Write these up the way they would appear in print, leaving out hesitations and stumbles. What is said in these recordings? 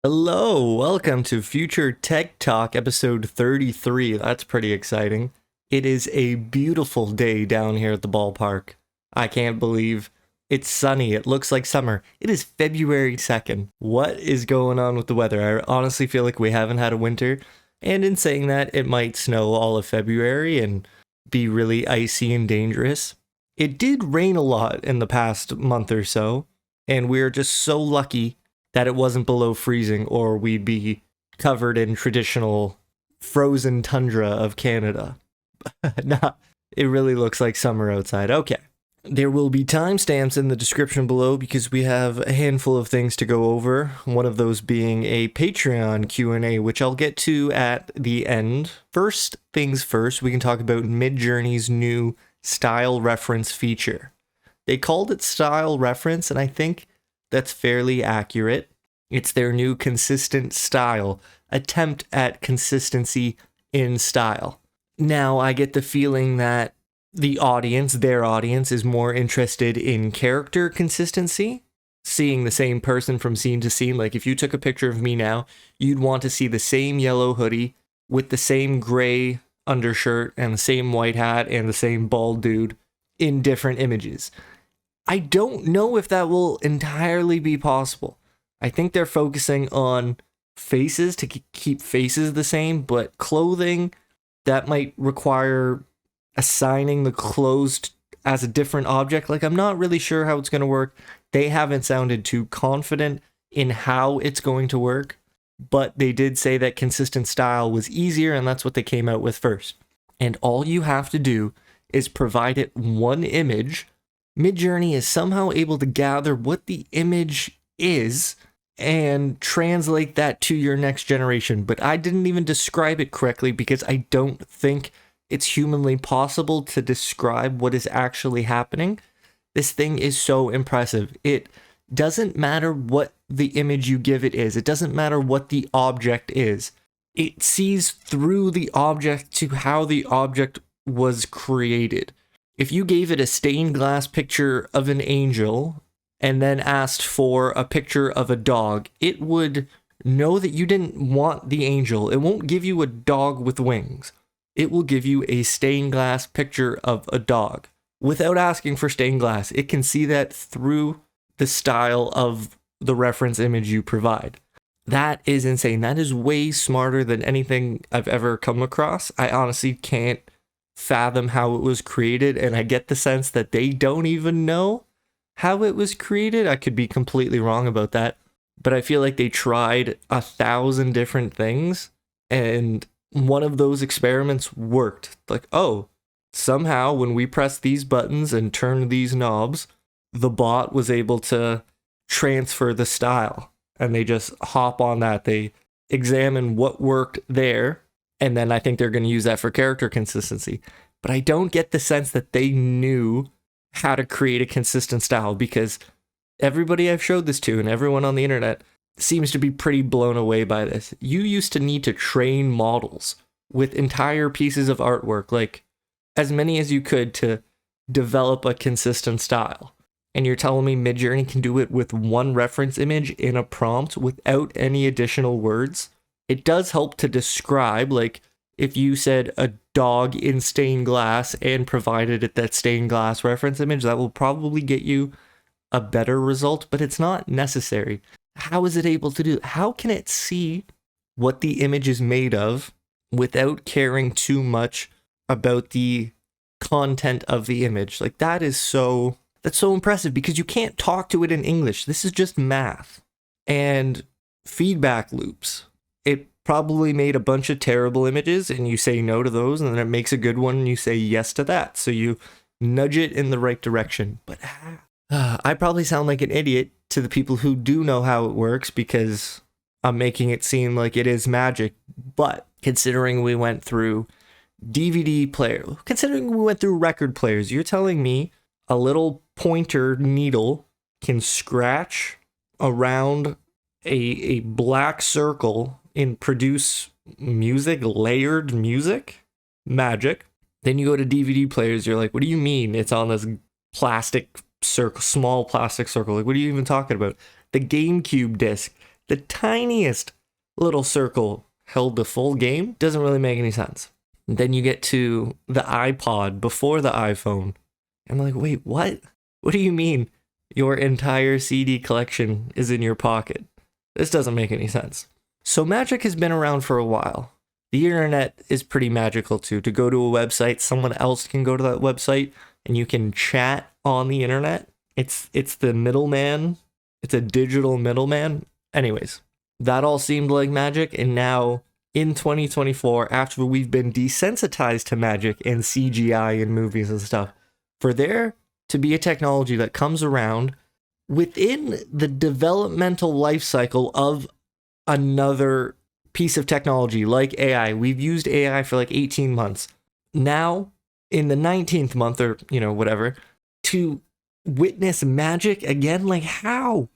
Hello, welcome to Future Tech Talk episode 33. That's pretty exciting. It is a beautiful day down here at the ballpark. I can't believe it's sunny. It looks like summer. It is February 2nd. What is going on with the weather? I honestly feel like we haven't had a winter. And in saying that, it might snow all of February and be really icy and dangerous. It did rain a lot in the past month or so, and we're just so lucky that it wasn't below freezing, or we'd be covered in traditional frozen tundra of Canada. Nah, it really looks like summer outside. Okay. There will be timestamps in the description below because we have a handful of things to go over. One of those being a Patreon Q&A, which I'll get to at the end. First things first, we can talk about Midjourney's new style reference feature. They called it style reference, and I think that's fairly accurate. It's their new consistent style, attempt at consistency in style. Now, I get the feeling that their audience, is more interested in character consistency, seeing the same person from scene to scene. Like, if you took a picture of me now, you'd want to see the same yellow hoodie with the same gray undershirt and the same white hat and the same bald dude in different images. I don't know if that will entirely be possible. I think they're focusing on faces to keep faces the same, but clothing, that might require assigning the clothes as a different object. Like, I'm not really sure how it's going to work. They haven't sounded too confident in how it's going to work, but they did say that consistent style was easier, and that's what they came out with first. And all you have to do is provide it one image. Midjourney is somehow able to gather what the image is and translate that to your next generation. But I didn't even describe it correctly because I don't think it's humanly possible to describe what is actually happening. This thing is so impressive. It doesn't matter what the image you give it is. It doesn't matter what the object is. It sees through the object to how the object was created. If you gave it a stained glass picture of an angel and then asked for a picture of a dog, it would know that you didn't want the angel. It won't give you a dog with wings. It will give you a stained glass picture of a dog without asking for stained glass. It can see that through the style of the reference image you provide. That is insane. That is way smarter than anything I've ever come across. I honestly can't fathom how it was created, and I get the sense that they don't even know how it was created. I could be completely wrong about that, but I feel like they tried 1,000 different things, and one of those experiments worked. Like, oh, somehow when we press these buttons and turn these knobs, the bot was able to transfer the style, and they just hop on that. They examine what worked there, and then I think they're going to use that for character consistency. But I don't get the sense that they knew how to create a consistent style, because everybody I've showed this to and everyone on the internet seems to be pretty blown away by this. You used to need to train models with entire pieces of artwork, like as many as you could, to develop a consistent style. And you're telling me Midjourney can do it with one reference image in a prompt without any additional words? It does help to describe, like if you said a dog in stained glass and provided it that stained glass reference image, that will probably get you a better result, but it's not necessary. How is it able to do? How can it see what the image is made of without caring too much about the content of the image? Like, that's so impressive, because you can't talk to it in English. This is just math and feedback loops. It probably made a bunch of terrible images and you say no to those, and then it makes a good one and you say yes to that. So you nudge it in the right direction. But I probably sound like an idiot to the people who do know how it works, because I'm making it seem like it is magic. But considering we went through DVD player, considering we went through record players, you're telling me a little pointer needle can scratch around a black circle and produce music, layered music? Magic. Then you go to DVD players, you're like, what do you mean it's on this plastic circle, small plastic circle? Like, what are you even talking about? The GameCube disc the tiniest little circle held the full game. Doesn't really make any sense. And then you get to the iPod before the iPhone. I'm like, wait, what? What do you mean your entire CD collection is in your pocket? This doesn't make any sense. So magic has been around for a while. The internet is pretty magical too. To go to a website, someone else can go to that website and you can chat on the internet. It's the middleman. It's a digital middleman. Anyways, that all seemed like magic. And now in 2024, after we've been desensitized to magic and CGI in movies and stuff, for there to be a technology that comes around within the developmental life cycle of another piece of technology like AI. We've used AI for like 18 months. Now, in the 19th month or, whatever, to witness magic again, like how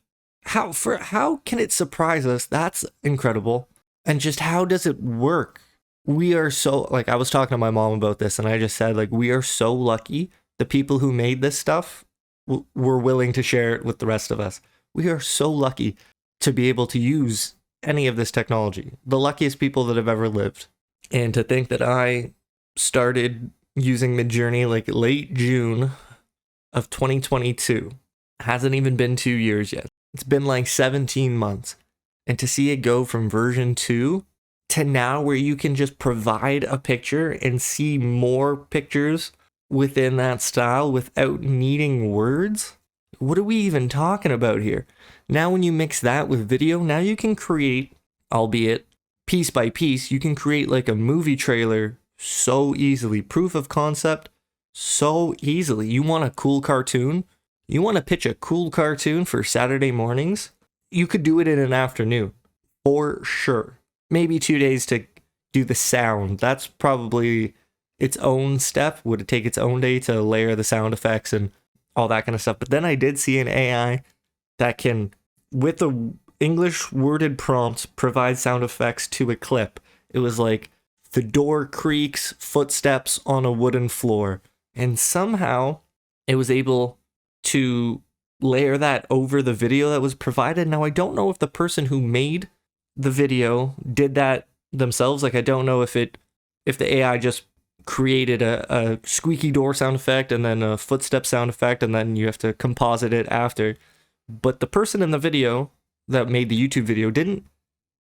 can it surprise us? That's incredible. And just how does it work? We are so, like, I was talking to my mom about this and I just said, like, we are so lucky. The people who made this stuff were willing to share it with the rest of us. We are so lucky to be able to use any of this technology. The luckiest people that have ever lived. And to think that I started using Midjourney like late June of 2022. Hasn't even been 2 years yet. It's been like 17 months. And to see it go from version 2 to now where you can just provide a picture and see more pictures within that style without needing words? What are we even talking about here? Now when you mix that with video, now you can create, albeit piece by piece, you can create like a movie trailer so easily. Proof of concept so easily. You want a cool cartoon? You want to pitch a cool cartoon for Saturday mornings? You could do it in an afternoon, for sure. Maybe 2 days to do the sound. That's probably its own step. Would it take its own day to layer the sound effects and all that kind of stuff? But then I did see an AI that can, with the English worded prompts, provide sound effects to a clip. It was like the door creaks, footsteps on a wooden floor. And somehow it was able to layer that over the video that was provided. Now, I don't know if the person who made the video did that themselves. Like, I don't know if the AI just created a squeaky door sound effect and then a footstep sound effect, and then you have to composite it after. But the person in the video that made the YouTube video didn't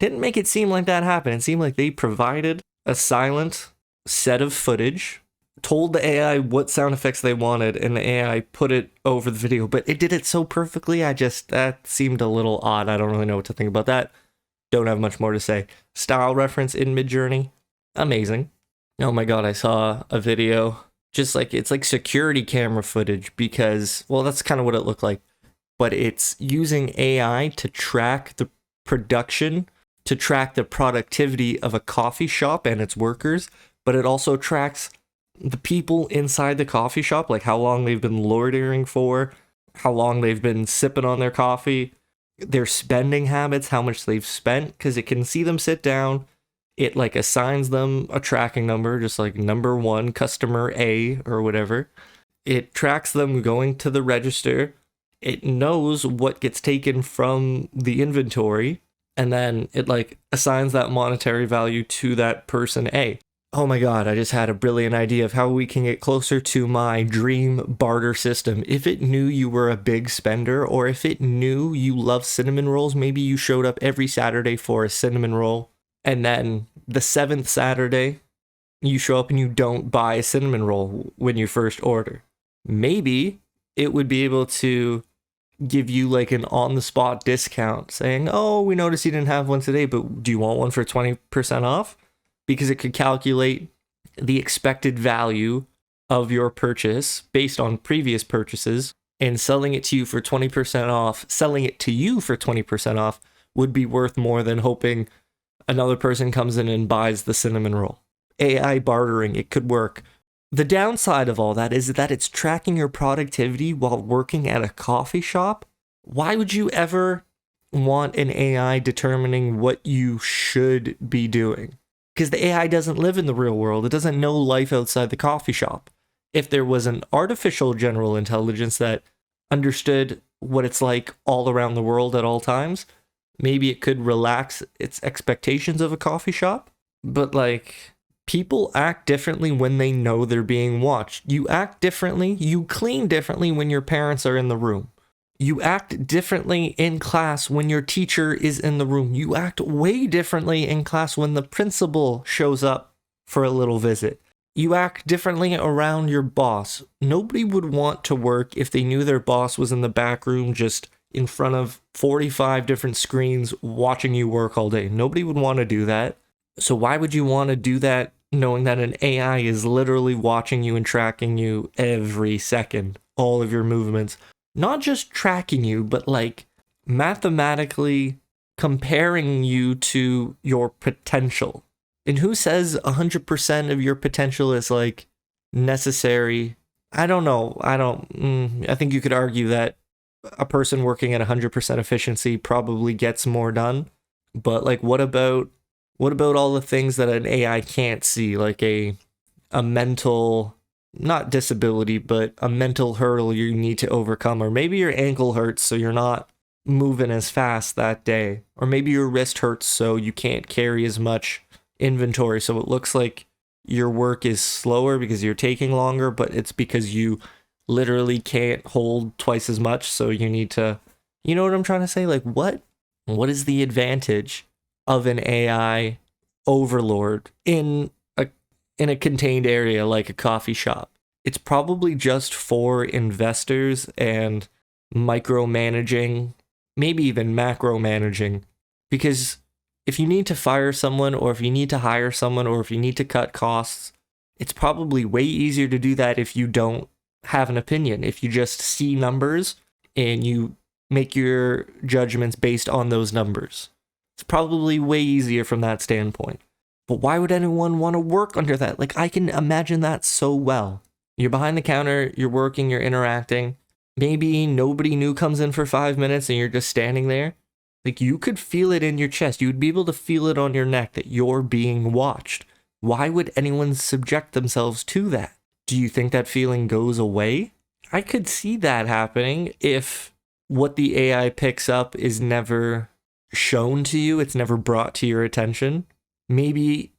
make it seem like that happened. It seemed like they provided a silent set of footage, told the AI what sound effects they wanted, and the AI put it over the video. But it did it so perfectly, that seemed a little odd. I don't really know what to think about that. Don't have much more to say. Style reference in Midjourney, amazing. Oh my god, I saw a video, just like, it's like security camera footage because, well, that's kind of what it looked like. But it's using AI to track the production, to track the productivity of a coffee shop and its workers, but it also tracks the people inside the coffee shop, like how long they've been loitering for, how long they've been sipping on their coffee, their spending habits, how much they've spent, because it can see them sit down. It like assigns them a tracking number, just like number 1, customer A or whatever. It tracks them going to the register. It knows what gets taken from the inventory, and then it like assigns that monetary value to that person A. Oh my god, I just had a brilliant idea of how we can get closer to my dream barter system. If it knew you were a big spender, or if it knew you love cinnamon rolls, maybe you showed up every Saturday for a cinnamon roll, and then the 7th Saturday, you show up and you don't buy a cinnamon roll when you first order. Maybe it would be able to give you like an on-the-spot discount saying, oh, we noticed you didn't have one today, but do you want one for 20% off? Because it could calculate the expected value of your purchase based on previous purchases, and selling it to you for 20% off would be worth more than hoping another person comes in and buys the cinnamon roll. AI bartering, it could work. The downside of all that is that it's tracking your productivity while working at a coffee shop. Why would you ever want an AI determining what you should be doing? Because the AI doesn't live in the real world. It doesn't know life outside the coffee shop. If there was an artificial general intelligence that understood what it's like all around the world at all times, maybe it could relax its expectations of a coffee shop. But like, people act differently when they know they're being watched. You act differently, you clean differently when your parents are in the room. You act differently in class when your teacher is in the room. You act way differently in class when the principal shows up for a little visit. You act differently around your boss. Nobody would want to work if they knew their boss was in the back room just in front of 45 different screens watching you work all day. Nobody would want to do that. So why would you want to do that knowing that an AI is literally watching you and tracking you every second, all of your movements? Not just tracking you, but like mathematically comparing you to your potential. And who says 100% of your potential is like necessary? I don't know. I think you could argue that a person working at 100% efficiency probably gets more done. But like, what about all the things that an AI can't see, like a mental, not disability, but a mental hurdle you need to overcome? Or maybe your ankle hurts, so you're not moving as fast that day. Or maybe your wrist hurts, so you can't carry as much inventory. So it looks like your work is slower because you're taking longer, but it's because you literally can't hold twice as much. So you need to, you know what I'm trying to say? Like, what is the advantage of an AI overlord in a contained area like a coffee shop? It's probably just for investors and micromanaging, maybe even macromanaging. Because if you need to fire someone, or if you need to hire someone, or if you need to cut costs, it's probably way easier to do that if you don't have an opinion. If you just see numbers and you make your judgments based on those numbers. It's probably way easier from that standpoint. But why would anyone want to work under that? Like, I can imagine that so well. You're behind the counter, you're working, you're interacting. Maybe nobody new comes in for 5 minutes and you're just standing there. Like, you could feel it in your chest. You would be able to feel it on your neck that you're being watched. Why would anyone subject themselves to that? Do you think that feeling goes away? I could see that happening if what the AI picks up is never shown to you, it's never brought to your attention. Maybe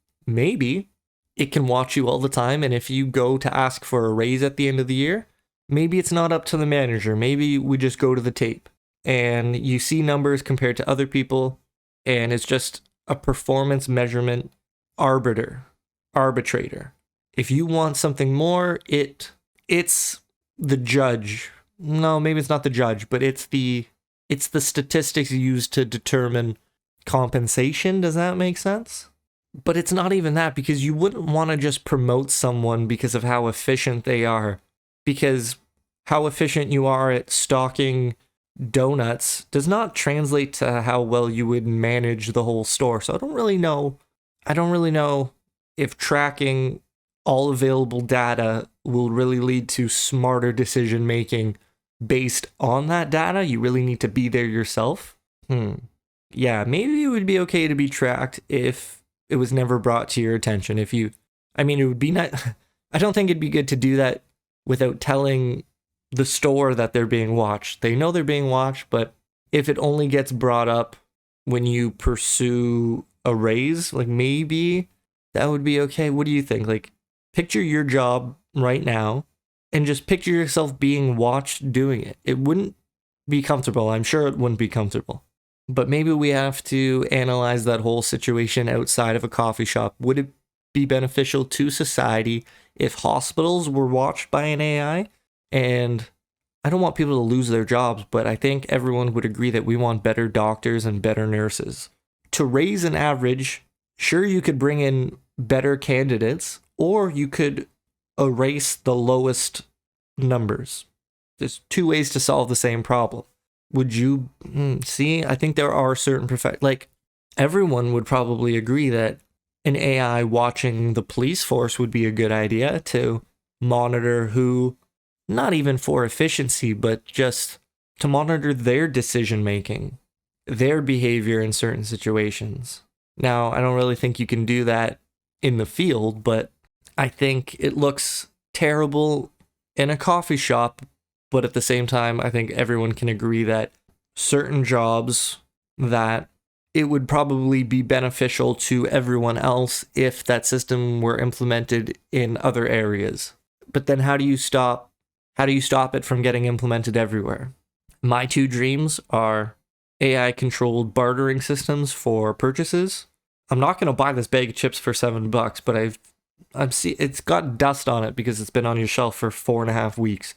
it can watch you all the time, and if you go to ask for a raise at the end of the year, maybe it's not up to the manager. Maybe we just go to the tape and you see numbers compared to other people, and it's just a performance measurement arbitrator. If you want something more, it's the judge. No, maybe it's not the judge, but it's the statistics used to determine compensation. Does that make sense? But it's not even that, because you wouldn't want to just promote someone because of how efficient they are. Because how efficient you are at stocking donuts does not translate to how well you would manage the whole store. So I don't really know if tracking all available data will really lead to smarter decision making based on that data. You really need to be there yourself. Yeah, maybe it would be okay to be tracked if it was never brought to your attention. It would be not. I don't think it'd be good to do that without telling the store that they're being watched. They know they're being watched, but if it only gets brought up when you pursue a raise, like, maybe that would be okay. What do you think? Like, picture your job right now and just picture yourself being watched doing it. It wouldn't be comfortable. I'm sure it wouldn't be comfortable. But maybe we have to analyze that whole situation outside of a coffee shop. Would it be beneficial to society if hospitals were watched by an AI? And I don't want people to lose their jobs, but I think everyone would agree that we want better doctors and better nurses. To raise an average, sure, you could bring in better candidates, or you could erase the lowest numbers. There's two ways to solve the same problem. Would you see? I think there are certain like, everyone would probably agree that an AI watching the police force would be a good idea to monitor who, not even for efficiency, but just to monitor their decision making, their behavior in certain situations. Now, I don't really think you can do that in the field, but I think it looks terrible in a coffee shop. But at the same time, I think everyone can agree that certain jobs that it would probably be beneficial to everyone else if that system were implemented in other areas. But then how do you stop it from getting implemented everywhere? My two dreams are AI controlled bartering systems for purchases. I'm not going to buy this bag of chips for $7, but it's got dust on it because it's been on your shelf for 4.5 weeks.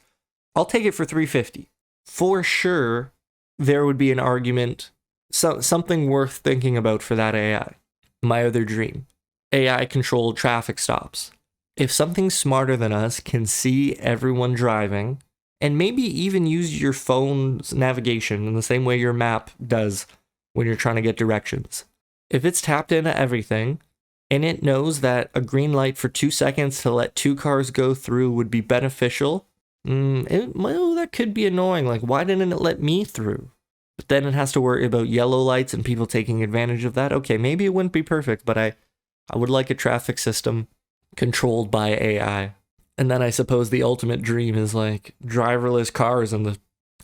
I'll take it for $3.50. For sure, there would be an argument, something worth thinking about for that AI. My other dream, AI controlled traffic stops. If something smarter than us can see everyone driving, and maybe even use your phone's navigation in the same way your map does when you're trying to get directions. If it's tapped into everything, and it knows that a green light for 2 seconds to let 2 cars go through would be beneficial, that could be annoying. Like, why didn't it let me through? But then it has to worry about yellow lights and people taking advantage of that. Okay, maybe it wouldn't be perfect, but I would like a traffic system controlled by AI. And then I suppose the ultimate dream is like driverless cars, and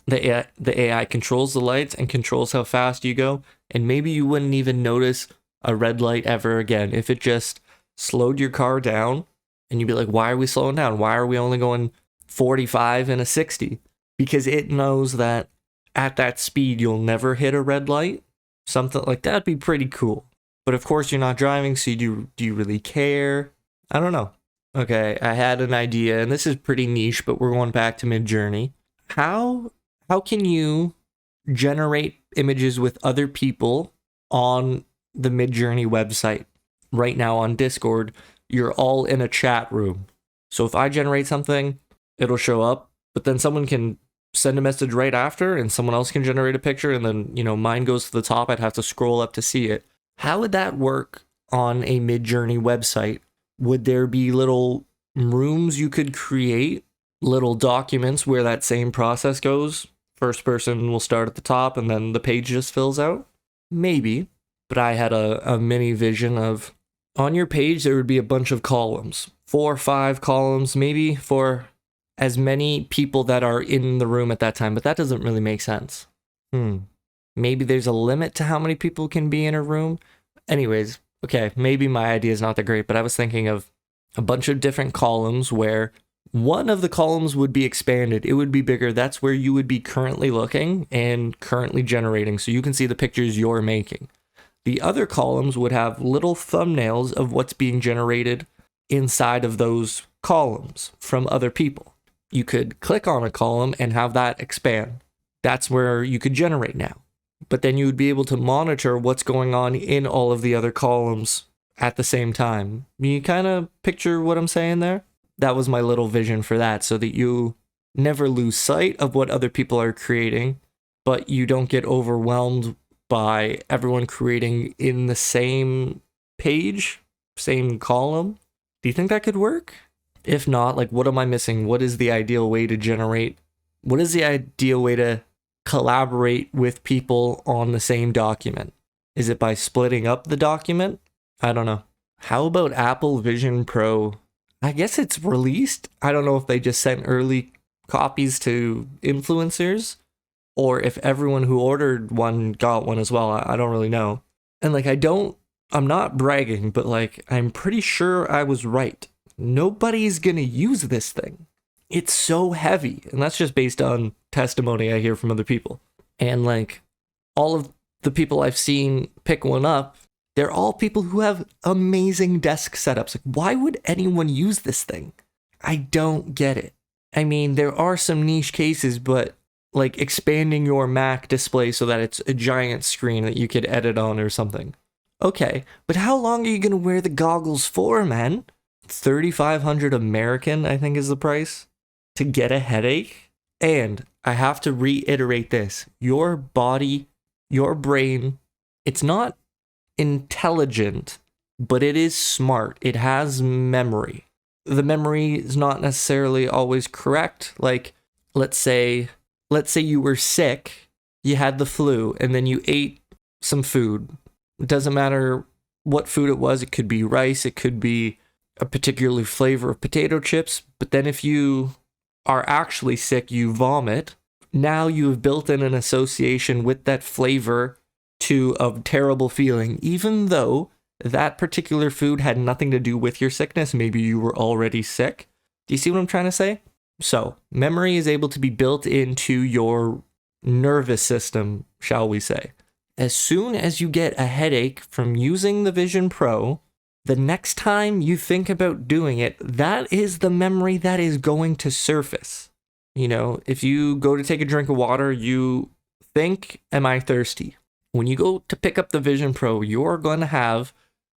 the AI controls the lights and controls how fast you go. And maybe you wouldn't even notice a red light ever again if it just slowed your car down, and you'd be like, why are we slowing down? Why are we only going 45 and a 60? Because it knows that at that speed you'll never hit a red light. Something like that'd be pretty cool. But of course you're not driving, so do you really care? I don't know. Okay, I had an idea, and this is pretty niche, but we're going back to Midjourney. How can you generate images with other people on the Midjourney website? Right now on Discord, you're all in a chat room. So if I generate something, it'll show up, but then someone can send a message right after, and someone else can generate a picture, and then, mine goes to the top. I'd have to scroll up to see it. How would that work on a Midjourney website? Would there be little rooms you could create, little documents where that same process goes? First person will start at the top and then the page just fills out? Maybe. But I had a mini vision of, on your page there would be a bunch of columns, 4 or 5 columns, maybe for as many people that are in the room at that time, but that doesn't really make sense. Maybe there's a limit to how many people can be in a room. Anyways, okay, maybe my idea is not that great, but I was thinking of a bunch of different columns where one of the columns would be expanded. It would be bigger. That's where you would be currently looking and currently generating, so you can see the pictures you're making. The other columns would have little thumbnails of what's being generated inside of those columns from other people. You could click on a column and have that expand. That's where you could generate now. But then you would be able to monitor what's going on in all of the other columns at the same time. You kind of picture what I'm saying there? That was my little vision for that, so that you never lose sight of what other people are creating, but you don't get overwhelmed by everyone creating in the same page, same column. Do you think that could work? If not, like, what am I missing? What is the ideal way to generate? What is the ideal way to collaborate with people on the same document? Is it by splitting up the document? I don't know. How about Apple Vision Pro? I guess it's released. I don't know if they just sent early copies to influencers, or if everyone who ordered one got one as well. I don't really know. And I'm not bragging, but like, I'm pretty sure I was right. Nobody's gonna use this thing. It's so heavy, and that's just based on testimony I hear from other people. And like, all of the people I've seen pick one up, they're all people who have amazing desk setups. Like, why would anyone use this thing? I don't get it. I mean, there are some niche cases, but like expanding your Mac display so that it's a giant screen that you could edit on or something. Okay, but how long are you gonna wear the goggles for, man? 3,500 American, I think, is the price to get a headache. And I have to reiterate this. Your body, your brain, it's not intelligent, but it is smart. It has memory. The memory is not necessarily always correct. Like, let's say you were sick, you had the flu, and then you ate some food. It doesn't matter what food it was. It could be rice, it could be a particular flavor of potato chips, but then if you are actually sick, you vomit. Now you have built in an association with that flavor to a terrible feeling, even though that particular food had nothing to do with your sickness. Maybe you were already sick. Do you see what I'm trying to say? So, memory is able to be built into your nervous system, shall we say. As soon as you get a headache from using the Vision Pro, the next time you think about doing it, that is the memory that is going to surface. You know, if you go to take a drink of water, you think, am I thirsty? When you go to pick up the Vision Pro, you're going to have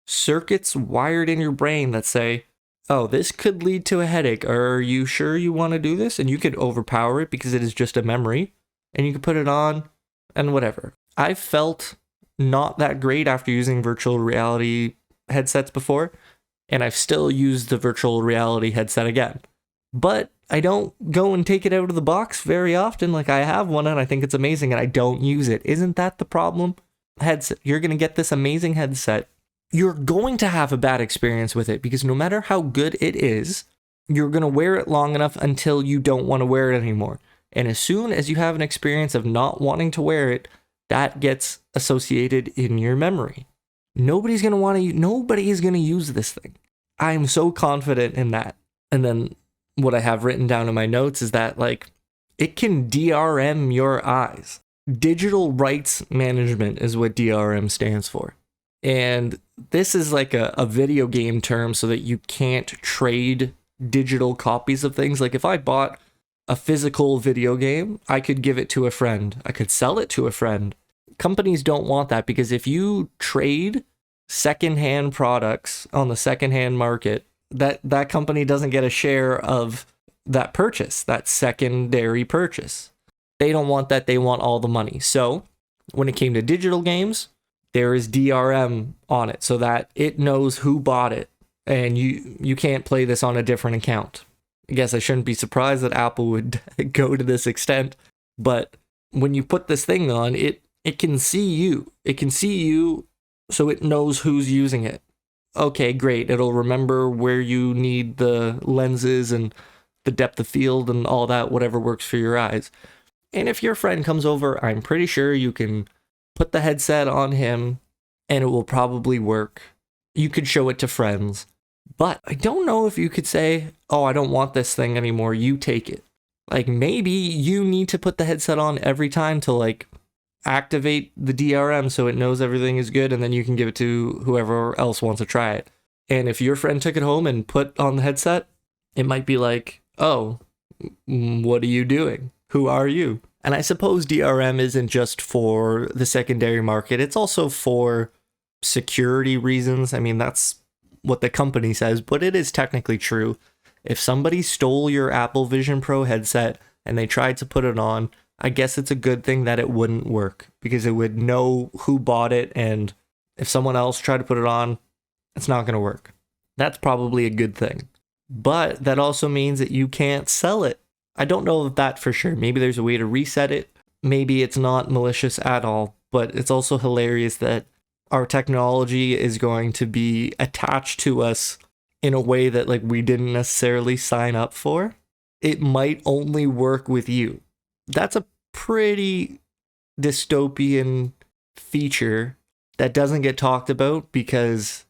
circuits wired in your brain that say, oh, this could lead to a headache. Are you sure you want to do this? And you could overpower it because it is just a memory. And you can put it on and whatever. I've felt not that great after using virtual reality headsets before. And I've still used the virtual reality headset again. But I don't go and take it out of the box very often. Like, I have one and I think it's amazing and I don't use it. Isn't that the problem? Headset. You're going to get this amazing headset. You're going to have a bad experience with it because no matter how good it is, you're going to wear it long enough until you don't want to wear it anymore. And as soon as you have an experience of not wanting to wear it, that gets associated in your memory. Nobody is going to use this thing. I'm so confident in that. And then what I have written down in my notes is that, like, it can DRM your eyes. Digital rights management is what DRM stands for. And this is like a video game term so that you can't trade digital copies of things. Like, if I bought a physical video game, I could give it to a friend. I could sell it to a friend. Companies don't want that because if you trade secondhand products on the secondhand market, that company doesn't get a share of that purchase, that secondary purchase. They don't want that. They want all the money. So when it came to digital games, there is DRM on it so that it knows who bought it. And you can't play this on a different account. I guess I shouldn't be surprised that Apple would go to this extent. But when you put this thing on, it can see you. It can see you so it knows who's using it. Okay, great. It'll remember where you need the lenses and the depth of field and all that, whatever works for your eyes. And if your friend comes over, I'm pretty sure you can put the headset on him and it will probably work. You could show it to friends. But I don't know if you could say, oh, I don't want this thing anymore. You take it. Like, maybe you need to put the headset on every time to, like, activate the DRM so it knows everything is good, and then you can give it to whoever else wants to try it. And if your friend took it home and put on the headset, it might be like, oh, what are you doing? Who are you? And I suppose DRM isn't just for the secondary market. It's also for security reasons. I mean, that's what the company says, but it is technically true. If somebody stole your Apple Vision Pro headset and they tried to put it on, I guess it's a good thing that it wouldn't work because it would know who bought it, and if someone else tried to put it on, it's not going to work. That's probably a good thing. But that also means that you can't sell it. I don't know that for sure. Maybe there's a way to reset it. Maybe it's not malicious at all, but it's also hilarious that our technology is going to be attached to us in a way that, like, we didn't necessarily sign up for. It might only work with you. That's a pretty dystopian feature that doesn't get talked about because,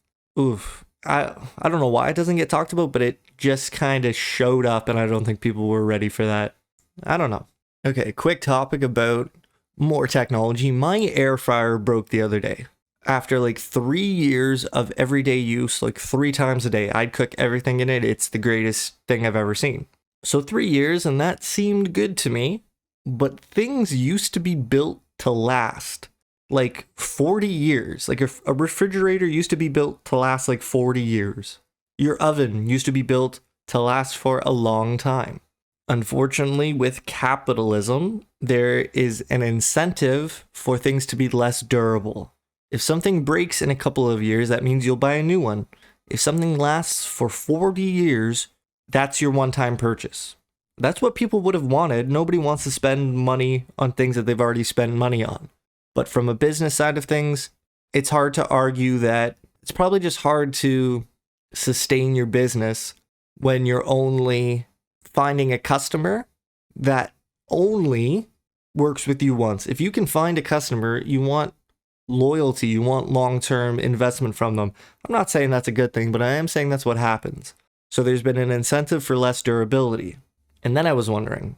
I don't know why it doesn't get talked about, but it just kind of showed up and I don't think people were ready for that. I don't know. Okay, quick topic about more technology. My air fryer broke the other day. After like 3 years of everyday use, like 3 times a day, I'd cook everything in it. It's the greatest thing I've ever seen. So 3 years, and that seemed good to me. But things used to be built to last like 40 years. Like a refrigerator used to be built to last like 40 years. Your oven used to be built to last for a long time. Unfortunately, with capitalism, there is an incentive for things to be less durable. If something breaks in a couple of years, that means you'll buy a new one. If something lasts for 40 years, that's your one-time purchase. That's what people would have wanted. Nobody wants to spend money on things that they've already spent money on. But from a business side of things, it's hard to argue that it's probably just hard to sustain your business when you're only finding a customer that only works with you once. If you can find a customer, you want loyalty, you want long-term investment from them. I'm not saying that's a good thing, but I am saying that's what happens. So there's been an incentive for less durability. And then I was wondering,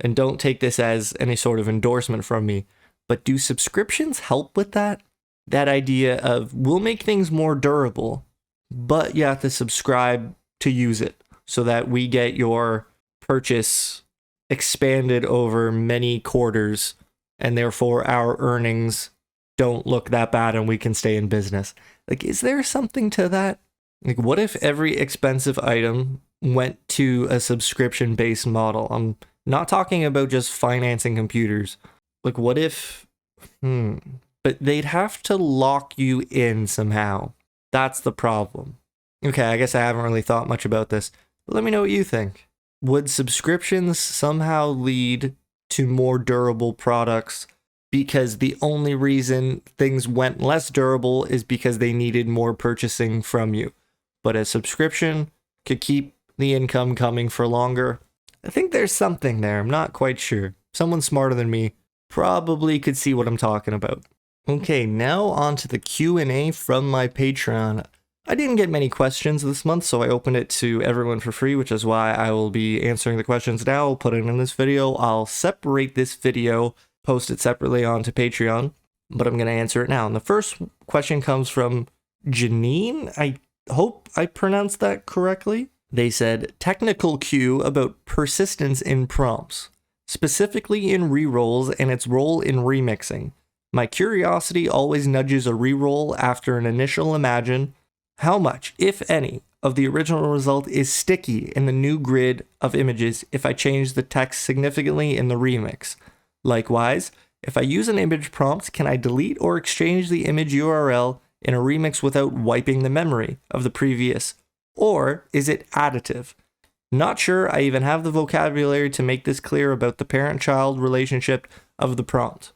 and don't take this as any sort of endorsement from me, but do subscriptions help with that? That idea of we'll make things more durable, but you have to subscribe to use it so that we get your purchase expanded over many quarters and therefore our earnings don't look that bad and we can stay in business. Like, is there something to that? Like, what if every expensive item went to a subscription-based model? I'm not talking about just financing computers. Like, what if... But they'd have to lock you in somehow. That's the problem. Okay, I guess I haven't really thought much about this. But let me know what you think. Would subscriptions somehow lead to more durable products because the only reason things went less durable is because they needed more purchasing from you? But a subscription could keep the income coming for longer. I think there's something there. I'm not quite sure. Someone smarter than me probably could see what I'm talking about. Okay, now on to the Q&A from my Patreon. I didn't get many questions this month, so I opened it to everyone for free, which is why I will be answering the questions now. I'll put it in this video. I'll separate this video, post it separately onto Patreon, but I'm going to answer it now. And the first question comes from Janine. I hope I pronounced that correctly. They said, technical Q about persistence in prompts, specifically in rerolls and its role in remixing. My curiosity always nudges a reroll after an initial imagine. How much, if any, of the original result is sticky in the new grid of images if I change the text significantly in the remix? Likewise, if I use an image prompt, can I delete or exchange the image URL in a remix without wiping the memory of the previous? Or is it additive? Not sure I even have the vocabulary to make this clear about the parent-child relationship of the prompt.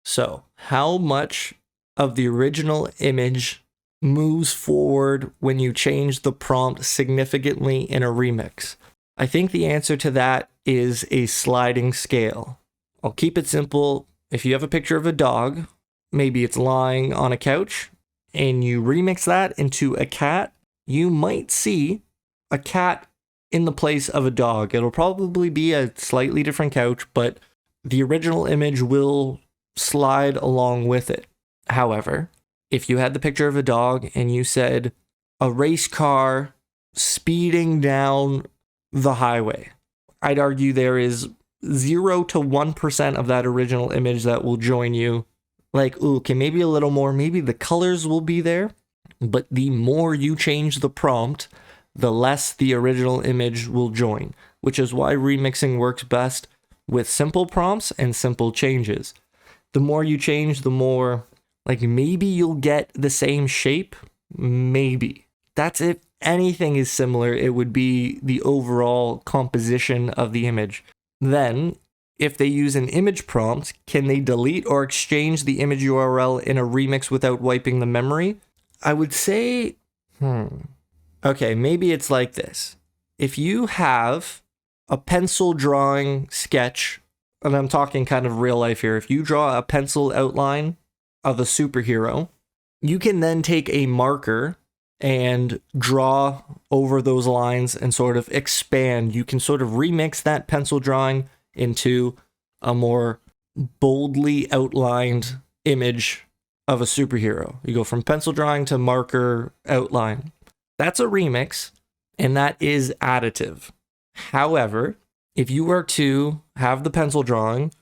So, how much of the original image moves forward when you change the prompt significantly in a remix? I think the answer to that is a sliding scale. I'll keep it simple. If you have a picture of a dog, maybe it's lying on a couch, and you remix that into a cat, you might see a cat in the place of a dog. It'll probably be a slightly different couch, but the original image will slide along with it. However, if you had the picture of a dog and you said a race car speeding down the highway, I'd argue there is 0 to 1% of that original image that will join you. Like, ooh, okay, maybe a little more, maybe the colors will be there, but the more you change the prompt, the less the original image will join, which is why remixing works best with simple prompts and simple changes. The more you change, the more, like, maybe you'll get the same shape, maybe. That's if anything is similar, it would be the overall composition of the image. Then, if they use an image prompt, can they delete or exchange the image URL in a remix without wiping the memory? I would say, okay, maybe it's like this. If you have a pencil drawing sketch, and I'm talking kind of real life here, if you draw a pencil outline of a superhero, you can then take a marker and draw over those lines and sort of expand. You can sort of remix that pencil drawing into a more boldly outlined image of a superhero. You go from pencil drawing to marker outline. That's a remix, and that is additive. However, if you were to have the pencil drawing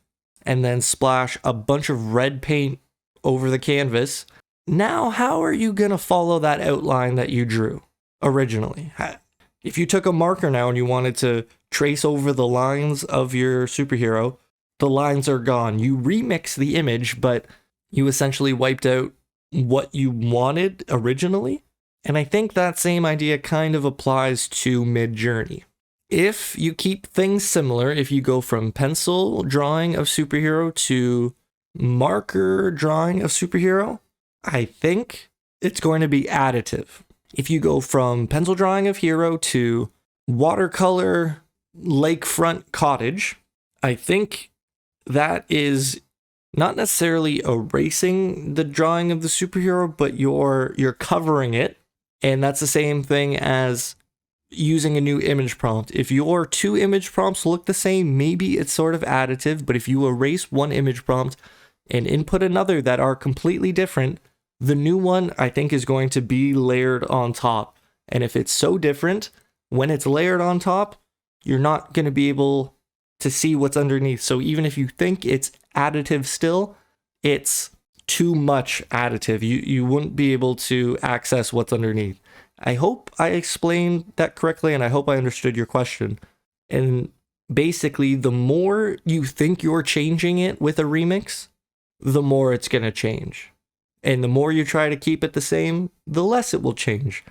and then splash a bunch of red paint over the canvas, now how are you going to follow that outline that you drew originally? If you took a marker now and you wanted to trace over the lines of your superhero, the lines are gone. You remix the image, but you essentially wiped out what you wanted originally. And I think that same idea kind of applies to Midjourney. If you keep things similar, if you go from pencil drawing of superhero to marker drawing of superhero, I think it's going to be additive. If you go from pencil drawing of hero to watercolor lakefront cottage, I think that is not necessarily erasing the drawing of the superhero, but you're covering it. And that's the same thing as using a new image prompt. If your two image prompts look the same, maybe it's sort of additive, but if you erase one image prompt and input another that are completely different, the new one I think is going to be layered on top. And if it's so different, when it's layered on top, you're not going to be able to see what's underneath. So even if you think it's additive still, it's too much additive. You wouldn't be able to access what's underneath. I hope I explained that correctly, and I hope I understood your question. And basically, the more you think you're changing it with a remix, the more it's going to change. And the more you try to keep it the same, the less it will change.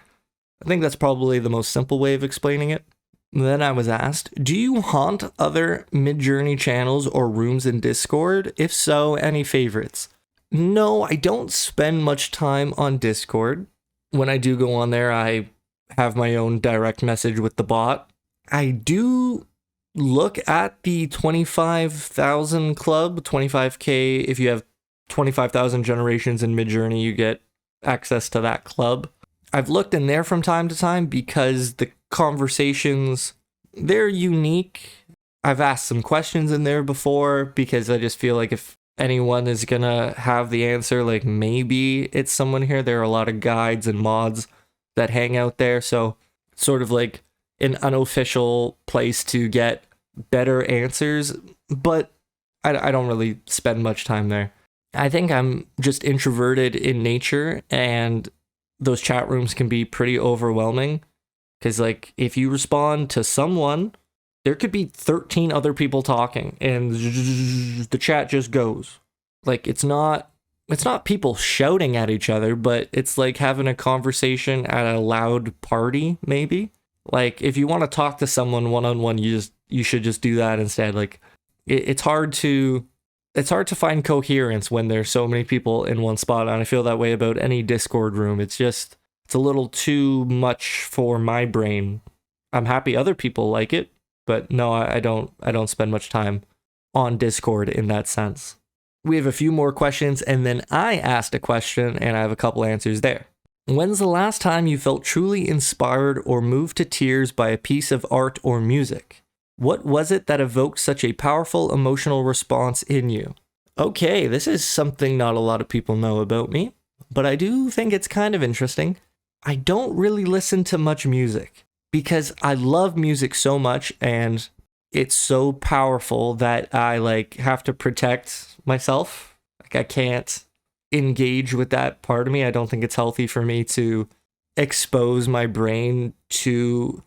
I think that's probably the most simple way of explaining it. Then I was asked, do you haunt other Midjourney channels or rooms in Discord? If so, any favorites? No, I don't spend much time on Discord. When I do go on there, I have my own direct message with the bot. I do look at the 25,000 club, 25K. If you have 25,000 generations in Midjourney, you get access to that club. I've looked in there from time to time because the conversations, they're unique. I've asked some questions in there before because I just feel like if anyone is gonna have the answer, like maybe it's someone here. There are a lot of guides and mods that hang out there, so sort of like an unofficial place to get better answers, but I don't really spend much time there. I think I'm just introverted in nature, and those chat rooms can be pretty overwhelming because like if you respond to someone, there could be 13 other people talking and the chat just goes. Like it's not people shouting at each other, but it's like having a conversation at a loud party maybe. Like if you want to talk to someone one-on-one, you should just do that instead. Like it's hard to find coherence when there's so many people in one spot, and I feel that way about any Discord room. It's a little too much for my brain. I'm happy other people like it, but no, I don't spend much time on Discord in that sense. We have a few more questions, and then I asked a question, and I have a couple answers there. When's the last time you felt truly inspired or moved to tears by a piece of art or music? What was it that evoked such a powerful emotional response in you? Okay, this is something not a lot of people know about me, but I do think it's kind of interesting. I don't really listen to much music because I love music so much and it's so powerful that I like have to protect myself. Like I can't engage with that part of me. I don't think it's healthy for me to expose my brain to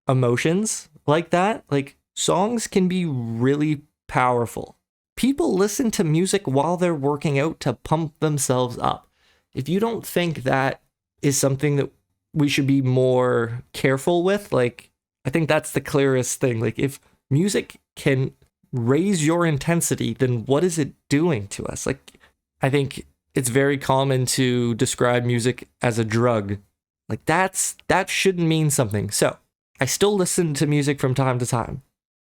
emotions like that. Like songs can be really powerful. People listen to music while they're working out to pump themselves up. If you don't think that is something that we should be more careful with, like I think that's the clearest thing. Like if music can raise your intensity, then what is it doing to us? Like I think it's very common to describe music as a drug. Like that shouldn't mean something. So I still listen to music from time to time.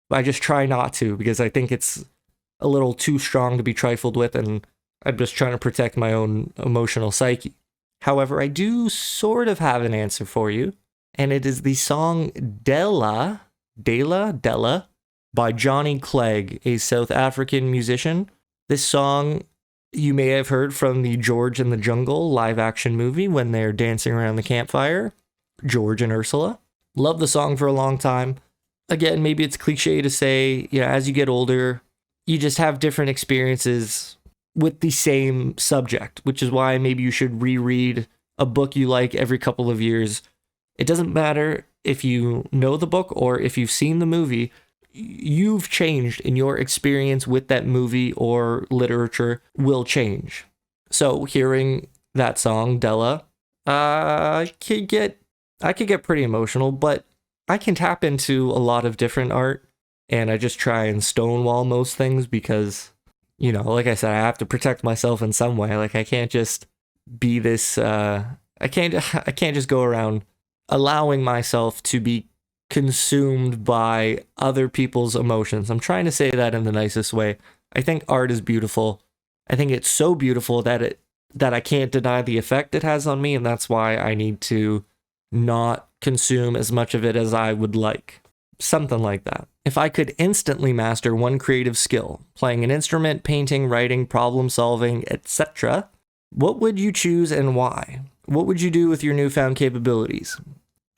I just try not to because I think it's a little too strong to be trifled with, and I'm just trying to protect my own emotional psyche. However, I do sort of have an answer for you, and it is the song Della by Johnny Clegg, a South African musician. This song you may have heard from the George and the Jungle live action movie when they're dancing around the campfire, George and Ursula. Love the song for a long time. Again, maybe it's cliche to say, as you get older, you just have different experiences with the same subject, which is why maybe you should reread a book you like every couple of years. It doesn't matter if you know the book or if you've seen the movie, you've changed and your experience with that movie or literature will change. So hearing that song, Della, I could get pretty emotional, but I can tap into a lot of different art, and I just try and stonewall most things because, like I said, I have to protect myself in some way. Like I can't just be this, I can't just go around allowing myself to be consumed by other people's emotions. I'm trying to say that in the nicest way. I think art is beautiful, I think it's so beautiful that I can't deny the effect it has on me, and that's why I need to not consume as much of it as I would like. Something like that. If I could instantly master one creative skill, playing an instrument, painting, writing, problem solving, etc., what would you choose and why? What would you do with your newfound capabilities?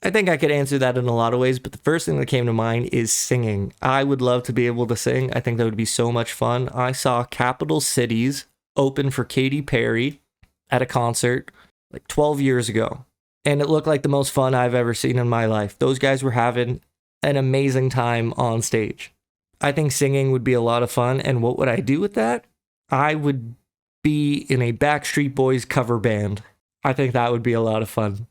I think I could answer that in a lot of ways, but the first thing that came to mind is singing. I would love to be able to sing. I think that would be so much fun. I saw Capital Cities open for Katy Perry at a concert like 12 years ago, and it looked like the most fun I've ever seen in my life. Those guys were having an amazing time on stage. I think singing would be a lot of fun, and what would I do with that? I would be in a Backstreet Boys cover band. I think that would be a lot of fun.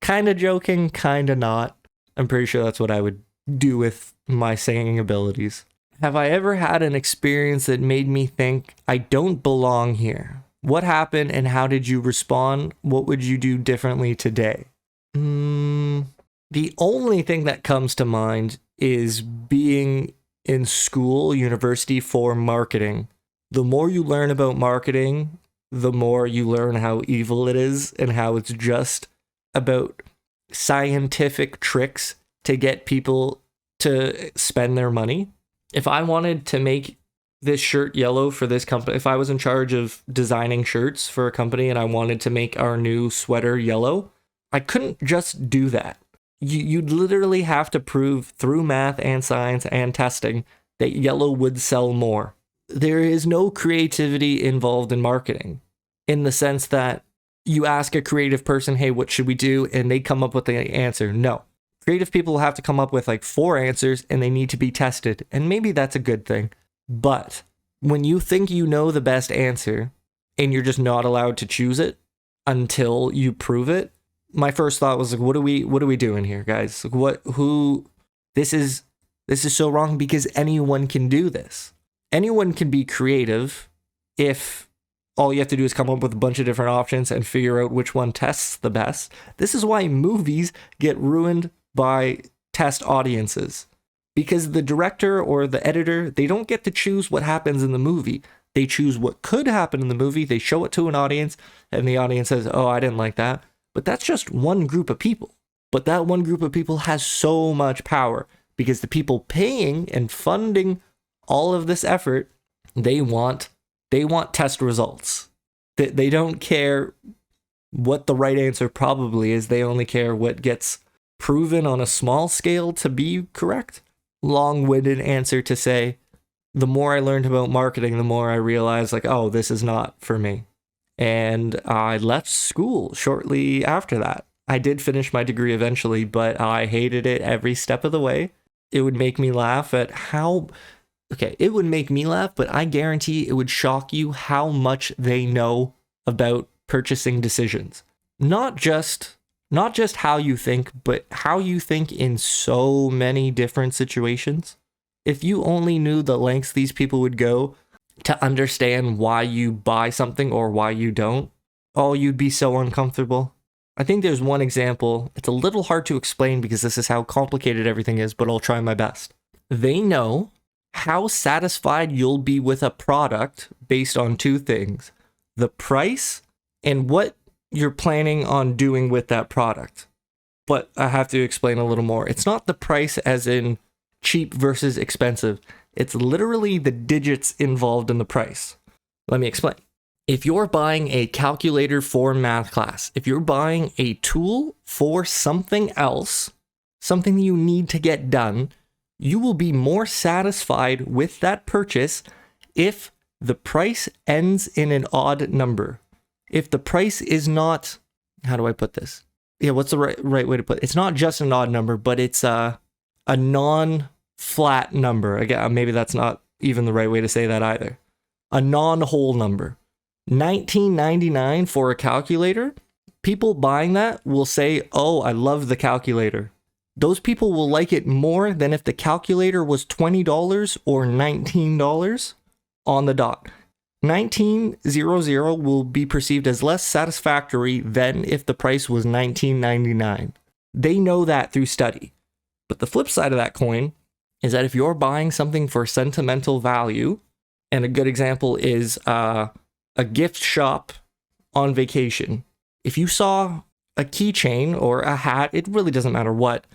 Kind of joking, kind of not. I'm pretty sure that's what I would do with my singing abilities. Have I ever had an experience that made me think, I don't belong here? What happened and how did you respond? What would you do differently today? The only thing that comes to mind is being in school, university for marketing. The more you learn about marketing, the more you learn how evil it is and how it's just about scientific tricks to get people to spend their money. If I wanted to make this shirt yellow for this company, if I was in charge of designing shirts for a company and I wanted to make our new sweater yellow, I couldn't just do that. You'd literally have to prove through math and science and testing that yellow would sell more. There is no creativity involved in marketing in the sense that you ask a creative person, hey, what should we do? And they come up with the answer. No. Creative people have to come up with like 4 answers and they need to be tested. And maybe that's a good thing. But when you think you know the best answer and you're just not allowed to choose it until you prove it, my first thought was like, what are we doing here, guys? This is so wrong because anyone can do this. Anyone can be creative if all you have to do is come up with a bunch of different options and figure out which one tests the best. This is why movies get ruined by test audiences. Because the director or the editor, they don't get to choose what happens in the movie. They choose what could happen in the movie, they show it to an audience, and the audience says, oh, I didn't like that. But that's just one group of people. But that one group of people has so much power because the people paying and funding all of this effort, they want test results. They don't care what the right answer probably is. They only care what gets proven on a small scale to be correct. Long-winded answer to say, the more I learned about marketing, the more I realized like, oh, this is not for me. And I left school shortly after that. I did finish my degree eventually, but I hated it every step of the way. It would make me laugh at how... Okay, it would make me laugh, but I guarantee it would shock you how much they know about purchasing decisions. Not just how you think, but how you think in so many different situations. If you only knew the lengths these people would go to understand why you buy something or why you don't, oh, you'd be so uncomfortable. I think there's one example. It's a little hard to explain because this is how complicated everything is, but I'll try my best. They know how satisfied you'll be with a product based on 2 things: the price and what you're planning on doing with that product. But I have to explain a little more. It's not the price as in cheap versus expensive. It's literally the digits involved in the price. Let me explain. If you're buying a calculator for math class, if you're buying a tool for something else, something you need to get done, you will be more satisfied with that purchase if the price ends in an odd number. If the price is not, how do I put this? Yeah, what's the right way to put it? It's not just an odd number, but it's a non-flat number. Again, maybe that's not even the right way to say that either. A non-whole number. $19.99 for a calculator. People buying that will say, oh, I love the calculator. Those people will like it more than if the calculator was $20 or $19 on the dot. 1900 will be perceived as less satisfactory than if the price was $19.99. They know that through study. But the flip side of that coin is that if you're buying something for sentimental value, And a good example is a gift shop on vacation. If you saw a keychain or a hat, it really doesn't matter what,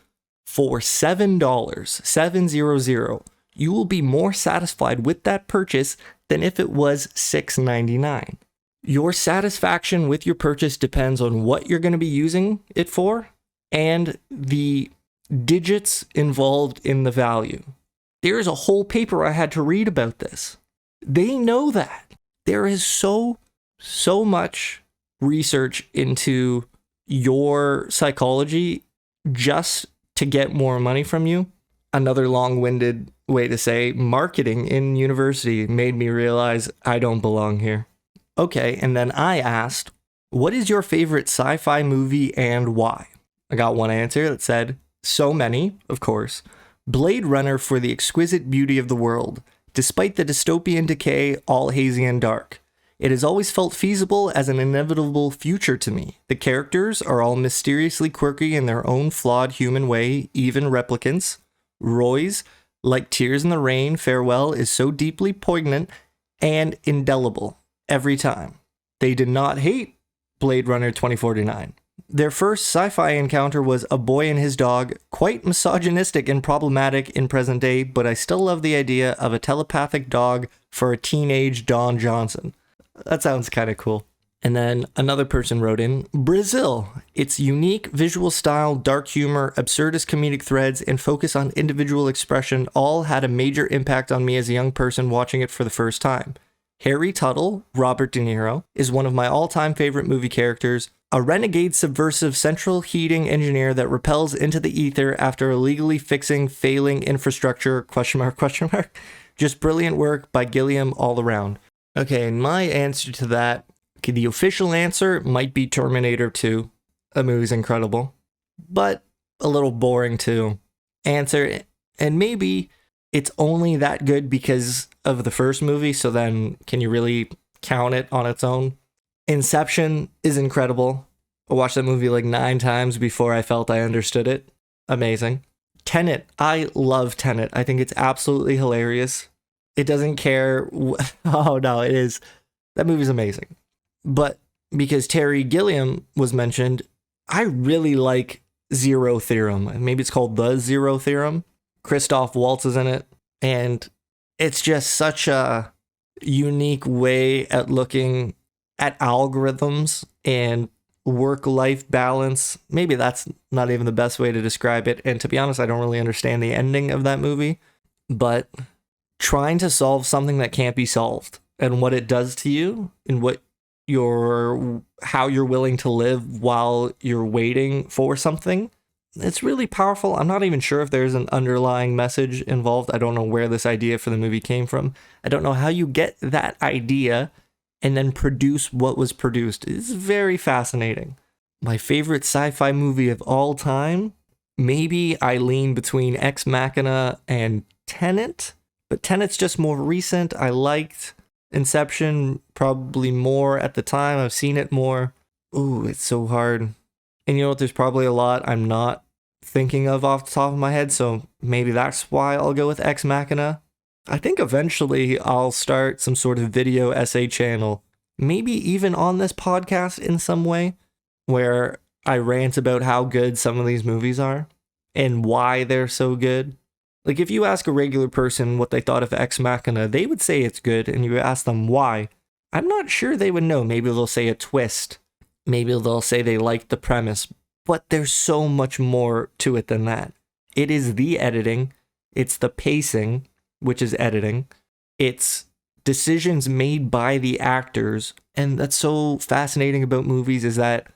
for $7, 700, you will be more satisfied with that purchase than if it was $6.99. Your satisfaction with your purchase depends on what you're going to be using it for and the digits involved in the value. There is a whole paper I had to read about this. They know that. There is so much research into your psychology just to get more money from you. Another long-winded way to say marketing in university made me realize I don't belong here. Okay, and then I asked, what is your favorite sci-fi movie and why? I got one answer that said, so many, of course. Blade Runner for the exquisite beauty of the world. Despite the dystopian decay, all hazy and dark. It has always felt feasible as an inevitable future to me. The characters are all mysteriously quirky in their own flawed human way, even replicants. Roy's, like Tears in the Rain, farewell is so deeply poignant and indelible every time. They did not hate Blade Runner 2049. Their first sci-fi encounter was A Boy and His Dog, quite misogynistic and problematic in present day, but I still love the idea of a telepathic dog for a teenage Don Johnson. That sounds kind of cool. And then another person wrote in, Brazil. Its unique visual style, dark humor, absurdist comedic threads, and focus on individual expression all had a major impact on me as a young person watching it for the first time. Harry Tuttle, Robert De Niro, is one of my all-time favorite movie characters, a renegade subversive central heating engineer that repels into the ether after illegally fixing failing infrastructure, ? Just brilliant work by Gilliam all around. Okay, and my answer to that, the official answer might be Terminator 2. The movie's incredible, but a little boring to answer. And maybe it's only that good because of the first movie, so then can you really count it on its own? Inception is incredible. I watched that movie like 9 times before I felt I understood it. Amazing. Tenet. I love Tenet. I think it's absolutely hilarious. It doesn't care. Oh no, it is. That movie's amazing. But because Terry Gilliam was mentioned, I really like Zero Theorem. Maybe it's called The Zero Theorem. Christoph Waltz is in it. And it's just such a unique way at looking at algorithms and work-life balance. Maybe that's not even the best way to describe it. And to be honest, I don't really understand the ending of that movie. But trying to solve something that can't be solved and what it does to you and how you're willing to live while you're waiting for something. It's really powerful. I'm not even sure if there's an underlying message involved. I don't know where this idea for the movie came from. I don't know how you get that idea and then produce what was produced. It's very fascinating. My favorite sci-fi movie of all time? Maybe I lean between Ex Machina and Tenet, but Tenet's just more recent. I liked Inception probably more at the time. I've seen it more. Ooh, it's so hard. And you know what? There's probably a lot I'm not thinking of off the top of my head, so maybe that's why I'll go with Ex Machina. I think eventually I'll start some sort of video essay channel, maybe even on this podcast in some way, where I rant about how good some of these movies are and why they're so good. Like, if you ask a regular person what they thought of Ex Machina, they would say it's good, and you ask them why, I'm not sure they would know. Maybe they'll say a twist. Maybe they'll say they liked the premise. But there's so much more to it than that. It is the editing. It's the pacing, which is editing. It's decisions made by the actors. And that's so fascinating about movies is that,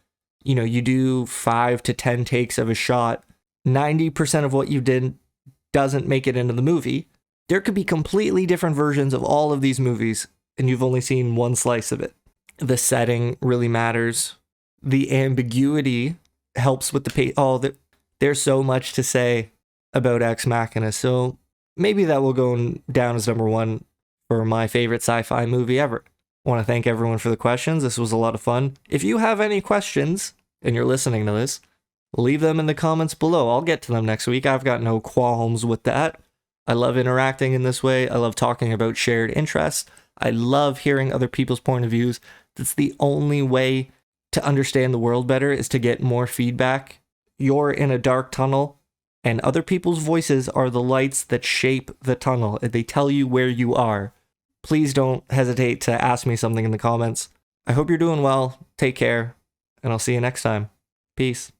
you do 5 to 10 takes of a shot. 90% of what you did doesn't make it into the movie. There could be completely different versions of all of these movies, and you've only seen one slice of it. The setting really matters. The ambiguity helps with the pace. There's so much to say about Ex Machina, so maybe that will go down as number 1 for my favorite sci-fi movie ever. I want to thank everyone for the questions. This was a lot of fun. If you have any questions and you're listening to this, leave them in the comments below. I'll get to them next week. I've got no qualms with that. I love interacting in this way. I love talking about shared interests. I love hearing other people's point of views. That's the only way to understand the world better, is to get more feedback. You're in a dark tunnel, and other people's voices are the lights that shape the tunnel. They tell you where you are. Please don't hesitate to ask me something in the comments. I hope you're doing well. Take care, and I'll see you next time. Peace.